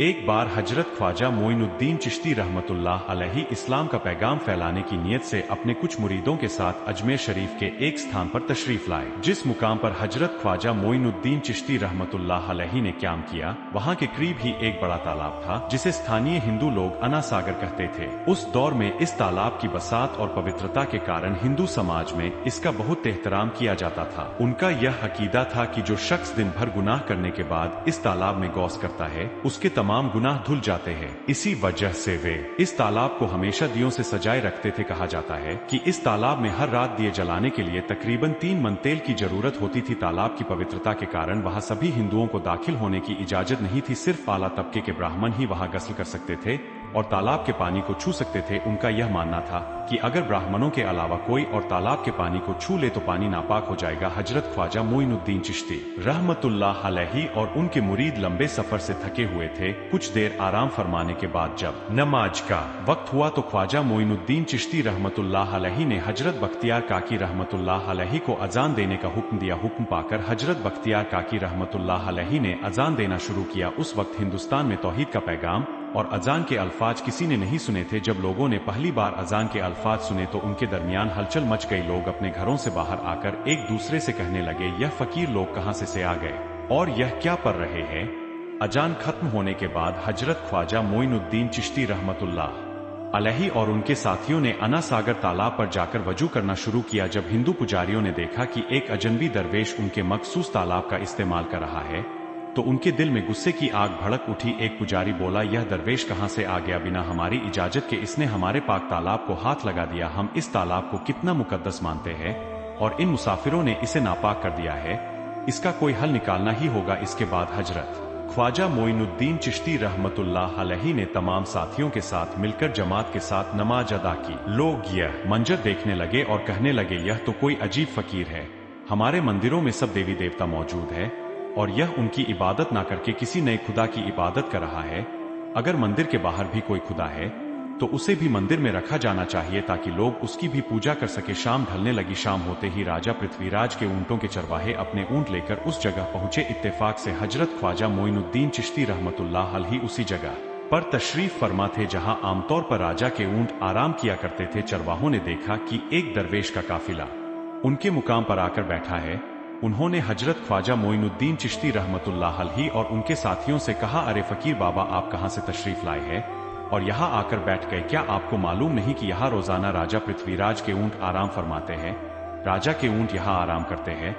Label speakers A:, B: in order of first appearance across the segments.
A: एक बार हजरत ख्वाजा मोइनुद्दीन चिश्ती रहमतुल्लाह अलैहि इस्लाम का पैगाम फैलाने की नीयत से अपने कुछ मुरीदों के साथ अजमेर शरीफ के एक स्थान पर तशरीफ लाए। जिस मुकाम पर हजरत ख्वाजा मोइनुद्दीन चिश्ती रहमतुल्लाह अलैहि ने क्याम किया, वहाँ के करीब ही एक बड़ा तालाब था जिसे स्थानीय हिंदू लोग अना सागर कहते थे। उस दौर में इस तालाब की बसात और पवित्रता के कारण हिंदू समाज में इसका बहुत एहतराम किया जाता था। उनका यह अकीदा था कि जो शख्स दिन भर गुनाह करने के बाद इस तालाब में गौस करता है, उसके तमाम गुनाह धुल जाते हैं। इसी वजह से वे इस तालाब को हमेशा दियों से सजाए रखते थे। कहा जाता है कि इस तालाब में हर रात दिए जलाने के लिए तकरीबन 3 मन तेल की जरूरत होती थी। तालाब की पवित्रता के कारण वहाँ सभी हिंदुओं को दाखिल होने की इजाजत नहीं थी। सिर्फ आला तबके के ब्राह्मण ही वहाँ गस्ल कर सकते थे और तालाब के पानी को छू सकते थे। उनका यह मानना था कि अगर ब्राह्मणों के अलावा कोई और तालाब के पानी को छू ले तो पानी नापाक हो जाएगा। हजरत ख्वाजा मोइनुद्दीन चिश्ती रहमतुल्लाह अलैहि और उनके मुरीद लंबे सफर से थके हुए थे। कुछ देर आराम फरमाने के बाद जब नमाज का वक्त हुआ तो ख्वाजा मोइनुद्दीन चिश्ती रहमतुल्लाह अलैहि ने हजरत बख्तियार काकी रहमतुल्लाह अलैहि को अजान देने का हुक्म दिया। हुक्म पाकर हजरत बख्तियार काकी रहमतुल्लाह अलैहि ने अजान देना शुरू किया। उस वक्त हिंदुस्तान में तौहीद का पैगाम और अजान के अल्फाज किसी ने नहीं सुने थे। जब लोगों ने पहली बार अजान के अल्फाज सुने तो उनके दरमियान हलचल मच गई। लोग अपने घरों से बाहर आकर एक दूसरे से कहने लगे, यह फकीर लोग कहां से आ गए और यह क्या पढ़ रहे हैं। अजान खत्म होने के बाद हजरत ख्वाजा मोइनुद्दीन चिश्ती रहमतुल्लाह अलैहि और उनके साथियों ने अना सागर तालाब पर जाकर वजू करना शुरू किया। जब हिंदू पुजारियों ने देखा कि एक अजनबी दरवेश उनके मखसूस तालाब का इस्तेमाल कर रहा है तो उनके दिल में गुस्से की आग भड़क उठी। एक पुजारी बोला, यह दरवेश कहां से आ गया? बिना हमारी इजाजत के इसने हमारे पाक तालाब को हाथ लगा दिया। हम इस तालाब को कितना मुकद्दस मानते हैं और इन मुसाफिरों ने इसे नापाक कर दिया है। इसका कोई हल निकालना ही होगा। इसके बाद हजरत ख्वाजा मोइनुद्दीन चिश्ती रहमतुल्लाह अलैहि ने तमाम साथियों के साथ मिलकर जमात के साथ नमाज अदा की। लोग यह मंजर देखने लगे और कहने लगे, यह तो कोई अजीब फकीर है। हमारे मंदिरों में सब देवी देवता मौजूद है और यह उनकी इबादत ना करके किसी नए खुदा की इबादत कर रहा है। अगर मंदिर के बाहर भी कोई खुदा है तो उसे भी मंदिर में रखा जाना चाहिए ताकि लोग उसकी भी पूजा कर सके। शाम ढलने लगी। शाम होते ही राजा पृथ्वीराज के ऊंटों के चरवाहे अपने ऊंट लेकर उस जगह पहुंचे। इत्तेफाक से हजरत ख्वाजा मोइनुद्दीन चिश्ती रहमतुल्लाह अलैहि उसी जगह पर तशरीफ फरमा थे जहां आमतौर पर राजा के ऊंट आराम किया करते थे। चरवाहों ने देखा कि एक दरवेश का काफिला उनके मुकाम पर आकर बैठा है। उन्होंने हजरत ख्वाजा मोइनुद्दीन चिश्ती रहमतुल्लाह अलैहि और उनके साथियों से कहा, अरे फकीर बाबा, आप कहां से तशरीफ लाए हैं और यहां आकर बैठ गए? क्या आपको मालूम नहीं कि यहां रोजाना राजा पृथ्वीराज के ऊंट आराम फरमाते हैं? राजा के ऊंट यहां आराम करते हैं।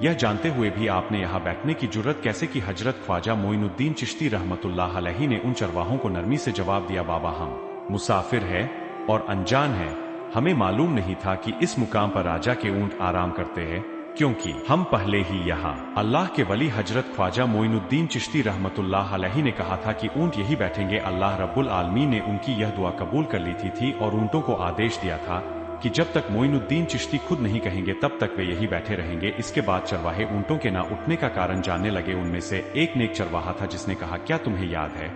A: यह जानते हुए भी आपने यहां बैठने की जुर्रत कैसे की? हजरत ख्वाजा मोइनुद्दीन चिश्ती रहमतुल्लाह अलैहि ने उन चरवाहों को नरमी से जवाब दिया, बाबा, हम मुसाफिर हैं और अनजान हैं। हमें मालूम नहीं था कि इस मुकाम पर राजा के ऊंट आराम करते हैं, क्योंकि हम पहले ही यहाँ अल्लाह के वली हजरत ख्वाजा मोइनुद्दीन चिश्ती रहमतुल्लाह अलैहि ने कहा था कि ऊंट यही बैठेंगे। अल्लाह रब्बुल आलमीन ने उनकी यह दुआ कबूल कर ली थी और ऊंटों को आदेश दिया था कि जब तक मोइनुद्दीन चिश्ती खुद नहीं कहेंगे तब तक वे यही बैठे रहेंगे। इसके बाद चरवाहे ऊंटों के ना उठने का कारण जानने लगे। उनमें से एक नेक चरवाहा था जिसने कहा, क्या तुम्हें याद है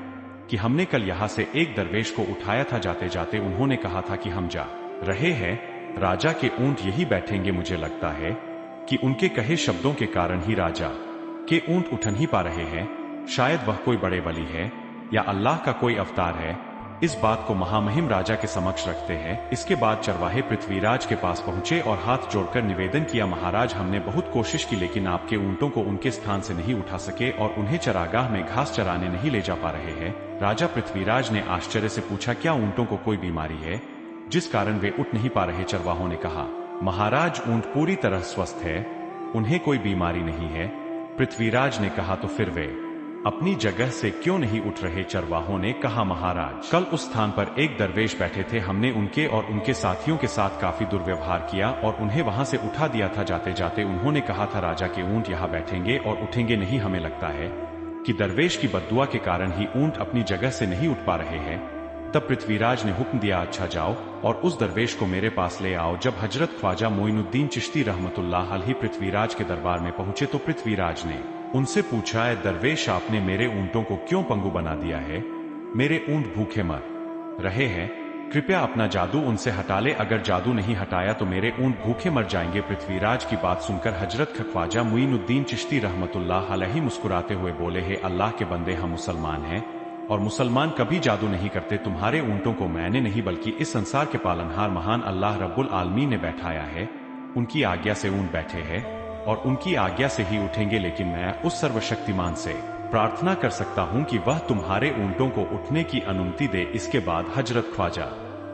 A: कि हमने कल यहाँ से एक दरवेश को उठाया था? जाते जाते उन्होंने कहा था कि हम जा रहे हैं, राजा के ऊंट यही बैठेंगे। मुझे लगता है कि उनके कहे शब्दों के कारण ही राजा के ऊंट उठ नहीं पा रहे हैं। शायद वह कोई बड़े वली है या अल्लाह का कोई अवतार है। इस बात को महामहिम राजा के समक्ष रखते हैं। इसके बाद चरवाहे पृथ्वीराज के पास पहुंचे और हाथ जोड़कर निवेदन किया, महाराज, हमने बहुत कोशिश की लेकिन आपके ऊंटों को उनके स्थान से नहीं उठा सके और उन्हें चरागाह में घास चराने नहीं ले जा पा रहे हैं। राजा पृथ्वीराज ने आश्चर्य से पूछा, क्या ऊंटों को कोई बीमारी है जिस कारण वे उठ नहीं पा रहे? चरवाहों ने कहा, महाराज, ऊंट पूरी तरह स्वस्थ है, उन्हें कोई बीमारी नहीं है। पृथ्वीराज ने कहा, तो फिर वे अपनी जगह से क्यों नहीं उठ रहे? चरवाहों ने कहा, महाराज, कल उस स्थान पर एक दरवेश बैठे थे। हमने उनके और उनके साथियों के साथ काफी दुर्व्यवहार किया और उन्हें वहां से उठा दिया था। जाते जाते उन्होंने कहा था, राजा के ऊंट यहाँ बैठेंगे और उठेंगे नहीं। हमें लगता है कि दरवेश की बद्दुआ के कारण ही ऊंट अपनी जगह से नहीं उठ पा रहे हैं। तब पृथ्वीराज ने हुक्म दिया, अच्छा जाओ और उस दरवेश को मेरे पास ले आओ। जब हजरत ख्वाजा मोइनुद्दीन चिश्ती रहमतुल्लाह अलैहि पृथ्वीराज के दरबार में पहुंचे तो पृथ्वीराज ने उनसे पूछा, दरवेश, आपने मेरे ऊंटों को क्यों पंगु बना दिया है? मेरे ऊंट भूखे मर रहे हैं, कृपया अपना जादू उनसे हटा ले। अगर जादू नहीं हटाया तो मेरे ऊंट भूखे मर जाएंगे। पृथ्वीराज की बात सुनकर हजरत ख्वाजा मोइनुद्दीन चिश्ती रहमतुल्लाह अलैहि मुस्कुराते हुए बोले, हे अल्लाह के बंदे, हम मुसलमान हैं और मुसलमान कभी जादू नहीं करते। तुम्हारे ऊंटों को मैंने नहीं बल्कि इस संसार के पालनहार महान अल्लाह रब्बुल आलमीन ने बैठाया है। उनकी आज्ञा से ऊंट बैठे हैं और उनकी आज्ञा से ही उठेंगे, लेकिन मैं उस सर्वशक्तिमान से प्रार्थना कर सकता हूं कि वह तुम्हारे ऊंटों को उठने की अनुमति दे। इसके बाद हजरत ख्वाजा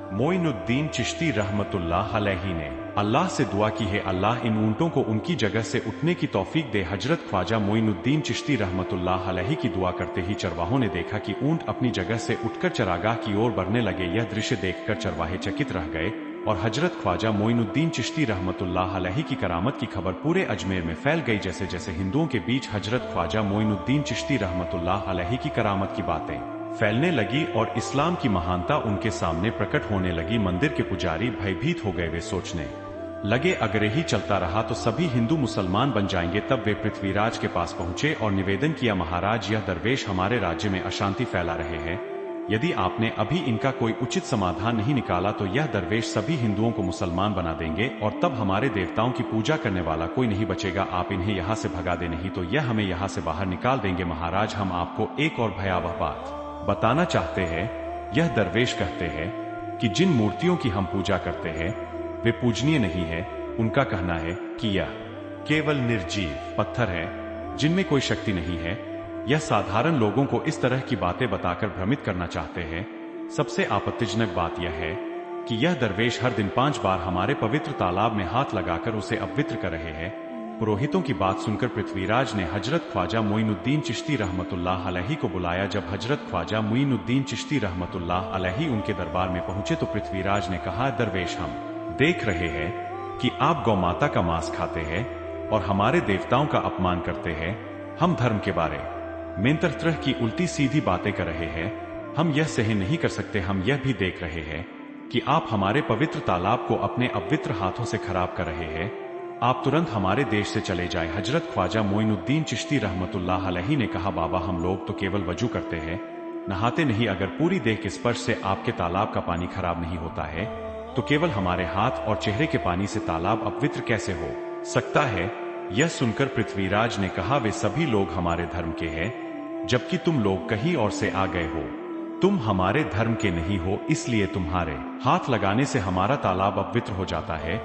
A: मोइनुद्दीन चिश्ती रहमतुल्लाह अलैहि ने अल्लाह से दुआ की है, अल्लाह इन ऊंटों को उनकी जगह से उठने की तौफीक दे। हजरत ख्वाजा मोइनुद्दीन चिश्ती रहमतुल्लाह अलैहि की दुआ करते ही चरवाहों ने देखा कि ऊंट अपनी जगह से उठकर चरागाह की ओर बढ़ने लगे। यह दृश्य देखकर चरवाहे चकित रह गए और हजरत ख्वाजा मोइनुद्दीन चिश्ती रहमतुल्लाह अलैहि की करामत की खबर पूरे अजमेर में फैल गई। जैसे जैसे हिंदुओं के बीच हजरत ख्वाजा मोइनुद्दीन चिश्ती रहमतुल्लाह अलैहि की करामत की बातें फैलने लगी और इस्लाम की महानता उनके सामने प्रकट होने लगी, मंदिर के पुजारी भयभीत हो गए। वे सोचने लगे अगर यही चलता रहा तो सभी हिंदू मुसलमान बन जाएंगे। तब वे पृथ्वीराज के पास पहुंचे और निवेदन किया, महाराज यह दरवेश हमारे राज्य में अशांति फैला रहे हैं। यदि आपने अभी इनका कोई उचित समाधान नहीं निकाला तो यह दरवेश सभी हिंदुओं को मुसलमान बना देंगे और तब हमारे देवताओं की पूजा करने वाला कोई नहीं बचेगा। आप इन्हें यहाँ से भगा दे, नहीं तो यह हमें यहाँ से बाहर निकाल देंगे। महाराज हम आपको एक और भयावह बात बताना चाहते हैं। यह दरवेश कहते हैं कि जिन मूर्तियों की हम पूजा करते हैं वे पूजनीय नहीं है। उनका कहना है कि यह केवल निर्जीव पत्थर है जिनमें कोई शक्ति नहीं है। यह साधारण लोगों को इस तरह की बातें बताकर भ्रमित करना चाहते हैं। सबसे आपत्तिजनक बात यह है कि यह दरवेश हर दिन 5 बार हमारे पवित्र तालाब में हाथ लगाकर उसे अपवित्र कर रहे हैं। पुरोहितों की बात सुनकर पृथ्वीराज ने हजरत ख्वाजा मोइनुद्दीन चिश्ती रहमतुल्लाह अलैहि को बुलाया। जब हजरत ख्वाजा मोइनुद्दीन चिश्ती रहमतुल्लाह अलैहि उनके दरबार में पहुंचे तो पृथ्वीराज ने कहा, दरवेश हम देख रहे हैं कि आप गौ माता का मांस खाते हैं और हमारे देवताओं का अपमान करते हैं। हम धर्म के बारे में तरह की उल्टी सीधी बातें कर रहे हैं। हम यह सहन नहीं कर सकते। हम यह भी देख रहे हैं कि आप हमारे पवित्र तालाब को अपने अपवित्र हाथों से खराब कर रहे हैं। आप तुरंत हमारे देश से चले जाएं। हजरत ख्वाजा मोइनुद्दीन चिश्ती रहमतुल्लाह अलैहि ने कहा, बाबा हम लोग तो केवल वजू करते हैं, नहाते नहीं। अगर पूरी देह के स्पर्श से आपके तालाब का पानी खराब नहीं होता है तो केवल हमारे हाथ और चेहरे के पानी से तालाब अपवित्र कैसे हो सकता है। यह सुनकर पृथ्वीराज ने कहा, वे सभी लोग हमारे धर्म के हैं जबकि तुम लोग कहीं और से आ गए हो। तुम हमारे धर्म के नहीं हो, इसलिए तुम्हारे हाथ लगाने से हमारा तालाब अपवित्र हो जाता है।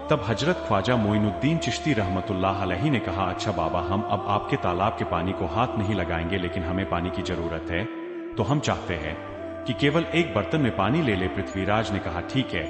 A: तब हजरत ख्वाजा मोइनुद्दीन चिश्ती रहमतुल्लाह अलैहि ने कहा, अच्छा बाबा हम अब आपके तालाब के पानी को हाथ नहीं लगाएंगे, लेकिन हमें पानी की जरूरत है तो हम चाहते हैं कि केवल एक बर्तन में पानी ले ले। पृथ्वीराज ने कहा, ठीक है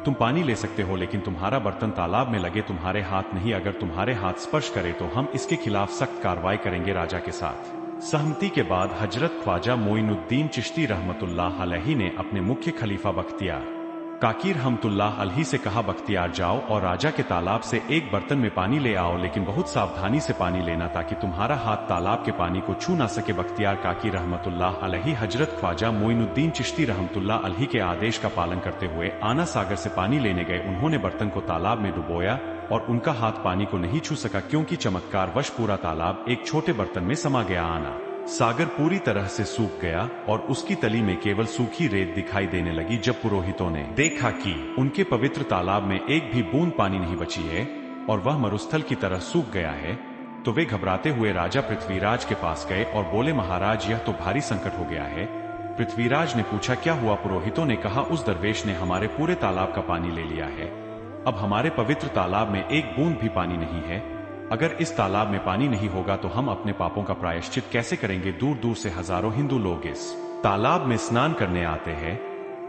A: तुम पानी ले सकते हो, लेकिन तुम्हारा बर्तन तालाब में लगे, तुम्हारे हाथ नहीं। अगर तुम्हारे हाथ स्पर्श करे तो हम इसके खिलाफ सख्त कार्रवाई करेंगे। राजा के साथ सहमति के बाद हजरत ख्वाजा मोइनुद्दीन चिश्ती रहमतुल्लाह अलैहि ने अपने मुख्य खलीफा बख्तियार काकीर रहमतुल्लाह अलैहि से कहा, बख्तियार जाओ और राजा के तालाब से एक बर्तन में पानी ले आओ, लेकिन बहुत सावधानी से पानी लेना ताकि तुम्हारा हाथ तालाब के पानी को छू ना सके। बख्तियार काकीर रहमतुल्लाह अलैहि हजरत ख्वाजा मोइनुद्दीन चिश्ती रहमतुल्लाह अलैहि के आदेश का पालन करते हुए आना सागर से पानी लेने गए। उन्होंने बर्तन को तालाब में डुबोया और उनका हाथ पानी को नहीं छू सका, क्योंकि चमत्कारवश पूरा तालाब एक छोटे बर्तन में समा गया। आना सागर पूरी तरह से सूख गया और उसकी तली में केवल सूखी रेत दिखाई देने लगी। जब पुरोहितों ने देखा कि उनके पवित्र तालाब में एक भी बूंद पानी नहीं बची है और वह मरुस्थल की तरह सूख गया है तो वे घबराते हुए राजा पृथ्वीराज के पास गए और बोले, महाराज यह तो भारी संकट हो गया है। पृथ्वीराज ने पूछा, क्या हुआ? पुरोहितों ने कहा, उस दरवेश ने हमारे पूरे तालाब का पानी ले लिया है। अब हमारे पवित्र तालाब में एक बूंद भी पानी नहीं है। अगर इस तालाब में पानी नहीं होगा तो हम अपने पापों का प्रायश्चित कैसे करेंगे? दूर दूर से हजारों हिंदू लोग इस तालाब में स्नान करने आते हैं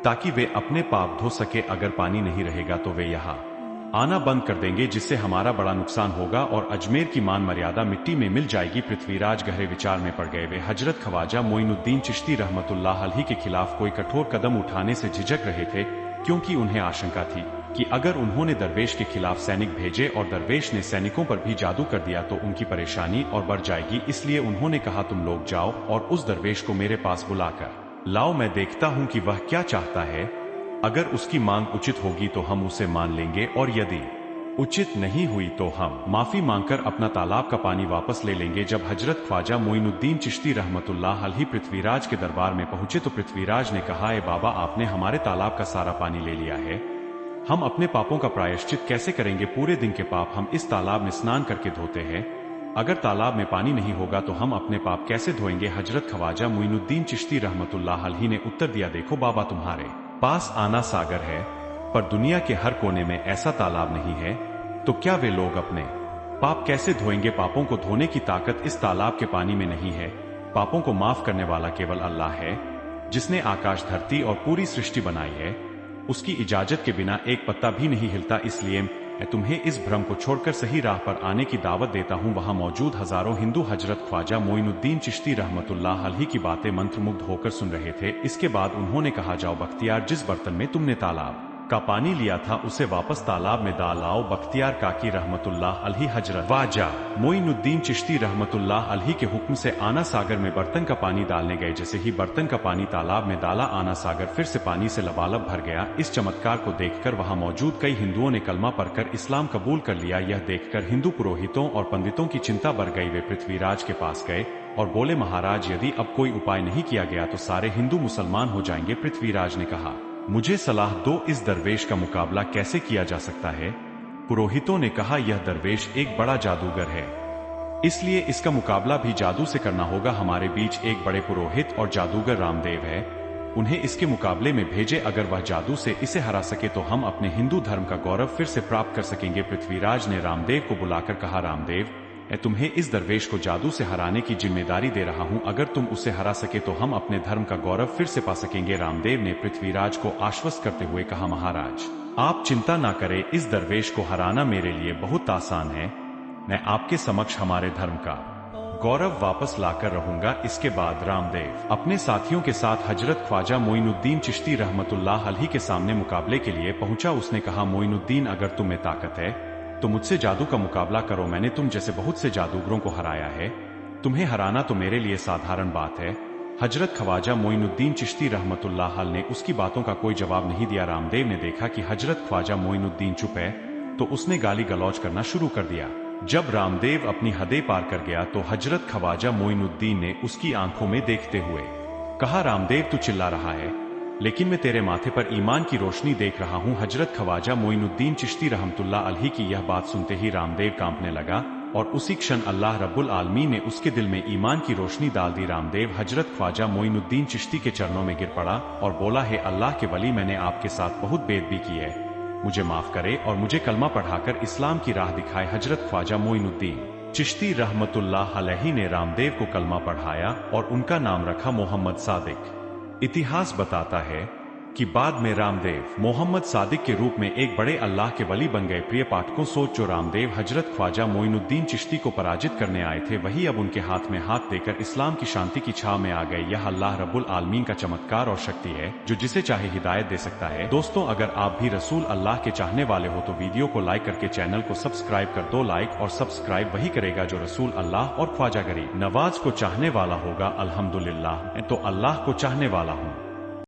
A: ताकि वे अपने पाप धो सके। अगर पानी नहीं रहेगा तो वे यहाँ आना बंद कर देंगे, जिससे हमारा बड़ा नुकसान होगा और अजमेर की मान मर्यादा मिट्टी में मिल जाएगी। पृथ्वीराज गहरे विचार में पड़ गए। वे हजरत ख्वाजा मोइनुद्दीन चिश्ती रहमतुल्लाह अलैहि के खिलाफ कोई कठोर कदम उठाने से झिझक रहे थे, क्योंकि उन्हें आशंका थी कि अगर उन्होंने दरवेश के खिलाफ सैनिक भेजे और दरवेश ने सैनिकों पर भी जादू कर दिया तो उनकी परेशानी और बढ़ जाएगी। इसलिए उन्होंने कहा, तुम लोग जाओ और उस दरवेश को मेरे पास बुलाकर लाओ, मैं देखता हूं कि वह क्या चाहता है। अगर उसकी मांग उचित होगी तो हम उसे मान लेंगे और यदि उचित नहीं हुई तो हम माफी मांगकर अपना तालाब का पानी वापस ले लेंगे। जब हजरत ख्वाजा मोइनुद्दीन चिश्ती रहमतुल्लाह अलैहि पृथ्वीराज के दरबार में पहुंचे तो पृथ्वीराज ने कहा, ए बाबा आपने हमारे तालाब का सारा पानी ले लिया है, हम अपने पापों का प्रायश्चित कैसे करेंगे? पूरे दिन के पाप हम इस तालाब में स्नान करके धोते हैं, अगर तालाब में पानी नहीं होगा तो हम अपने पाप कैसे धोएंगे। हजरत ख्वाजा मोइनुद्दीन चिश्ती रहमतुल्लाह अलैहि ने उत्तर दिया, देखो बाबा, तुम्हारे पास आना सागर है, पर दुनिया के हर कोने में ऐसा तालाब नहीं है, तो क्या वे लोग अपने पाप कैसे धोएंगे। पापों को धोने की ताकत इस तालाब के पानी में नहीं है। पापों को माफ करने वाला केवल अल्लाह है, जिसने आकाश, धरती और पूरी सृष्टि बनाई है। उसकी इजाजत के बिना एक पत्ता भी नहीं हिलता। इसलिए मैं तुम्हें इस भ्रम को छोड़कर सही राह पर आने की दावत देता हूँ। वहां मौजूद हजारों हिंदू हजरत ख्वाजा मोइनुद्दीन चिश्ती रहमतुल्लाह अलैहि की बातें मंत्रमुग्ध होकर सुन रहे थे। इसके बाद उन्होंने कहा, जाओ बख्तियार, जिस बर्तन में तुमने तालाब का पानी लिया था उसे वापस तालाब में डाल लाओ। बख्तियार काकी रहमतुल्लाह अलैहि हजरत ख्वाजा मोइनुद्दीन चिश्ती रहमतुल्लाह अलैहि के हुक्म से आना सागर में बर्तन का पानी डालने गए। जैसे ही बर्तन का पानी तालाब में डाला, आना सागर फिर से पानी से लबालब भर गया। इस चमत्कार को देखकर वहां मौजूद कई हिंदुओं ने कलमा पढ़कर इस्लाम कबूल कर लिया। यह देखकर हिंदू पुरोहितों और पंडितों की चिंता बढ़ गई। वे पृथ्वीराज के पास गए और बोले, महाराज, यदि अब कोई उपाय नहीं किया गया तो सारे हिंदू मुसलमान हो जाएंगे। पृथ्वीराज ने कहा, मुझे सलाह दो, इस दरवेश का मुकाबला कैसे किया जा सकता है। पुरोहितों ने कहा, यह दरवेश एक बड़ा जादूगर है, इसलिए इसका मुकाबला भी जादू से करना होगा। हमारे बीच एक बड़े पुरोहित और जादूगर रामदेव है, उन्हें इसके मुकाबले में भेजे। अगर वह जादू से इसे हरा सके तो हम अपने हिंदू धर्म का गौरव फिर से प्राप्त कर सकेंगे। पृथ्वीराज ने रामदेव को बुलाकर कहा, रामदेव, मैं तुम्हें इस दरवेश को जादू से हराने की जिम्मेदारी दे रहा हूं। अगर तुम उसे हरा सके तो हम अपने धर्म का गौरव फिर से पा सकेंगे। रामदेव ने पृथ्वीराज को आश्वस्त करते हुए कहा, महाराज, आप चिंता ना करें, इस दरवेश को हराना मेरे लिए बहुत आसान है। मैं आपके समक्ष हमारे धर्म का गौरव वापस लाकर रहूंगा। इसके बाद रामदेव अपने साथियों के साथ हजरत ख्वाजा मोइनुद्दीन चिश्ती रहमतुल्लाह अलैहि के सामने मुकाबले के लिए पहुंचा। उसने कहा, मोइनुद्दीन, अगर तुम में ताकत है तो मुझसे जादू का मुकाबला करो। मैंने तुम जैसे बहुत से जादूगरों को हराया है, तुम्हें हराना तो मेरे लिए साधारण बात है। हजरत ख्वाजा मोइनुद्दीन चिश्ती रहमतुल्लाह अलैहि ने उसकी बातों का कोई जवाब नहीं दिया। रामदेव ने देखा कि हजरत ख्वाजा मोइनुद्दीन चुप है, तो उसने गाली गलौज करना शुरू कर दिया। जब रामदेव अपनी हदें पार कर गया तो हजरत ख्वाजा मोइनुद्दीन ने उसकी आंखों में देखते हुए कहा, रामदेव, तू चिल्ला रहा है, लेकिन मैं तेरे माथे पर ईमान की रोशनी देख रहा हूं। हजरत ख्वाजा मोइनुद्दीन चिश्ती रहमतुल्लाह अलैहि की यह बात सुनते ही रामदेव कांपने लगा और उसी क्षण अल्लाह रब्बुल आलमीन ने उसके दिल में ईमान की रोशनी डाल दी। रामदेव हजरत ख्वाजा मोइनुद्दीन चिश्ती के चरणों में गिर पड़ा और बोला, हे अल्लाह के वली, मैंने आपके साथ बहुत बेदबी की है, मुझे माफ करे और मुझे कलमा पढ़ाकर इस्लाम की राह दिखाए। हजरत ख्वाजा मोइनुद्दीन चिश्ती रहमतुल्लाह अलैहि ने रामदेव को कलमा पढ़ाया और उनका नाम रखा मोहम्मद सादिक। इतिहास बताता है कि बाद में रामदेव मोहम्मद सादिक के रूप में एक बड़े अल्लाह के वली बन गए। प्रिय पाठकों, सोच, जो रामदेव हजरत ख्वाजा मोइनुद्दीन चिश्ती को पराजित करने आए थे, वही अब उनके हाथ में हाथ देकर इस्लाम की शांति की छाव में आ गए। यह अल्लाह रब्बुल आलमीन का चमत्कार और शक्ति है, जो जिसे चाहे हिदायत दे सकता है। दोस्तों, अगर आप भी रसूल अल्लाह के चाहने वाले हो तो वीडियो को लाइक करके चैनल को सब्सक्राइब कर दो। लाइक और सब्सक्राइब वही करेगा जो रसूल अल्लाह और ख्वाजा गरीब नवाज को चाहने वाला होगा। अल्हम्दुलिल्लाह, मैं तो अल्लाह को चाहने वाला हूँ।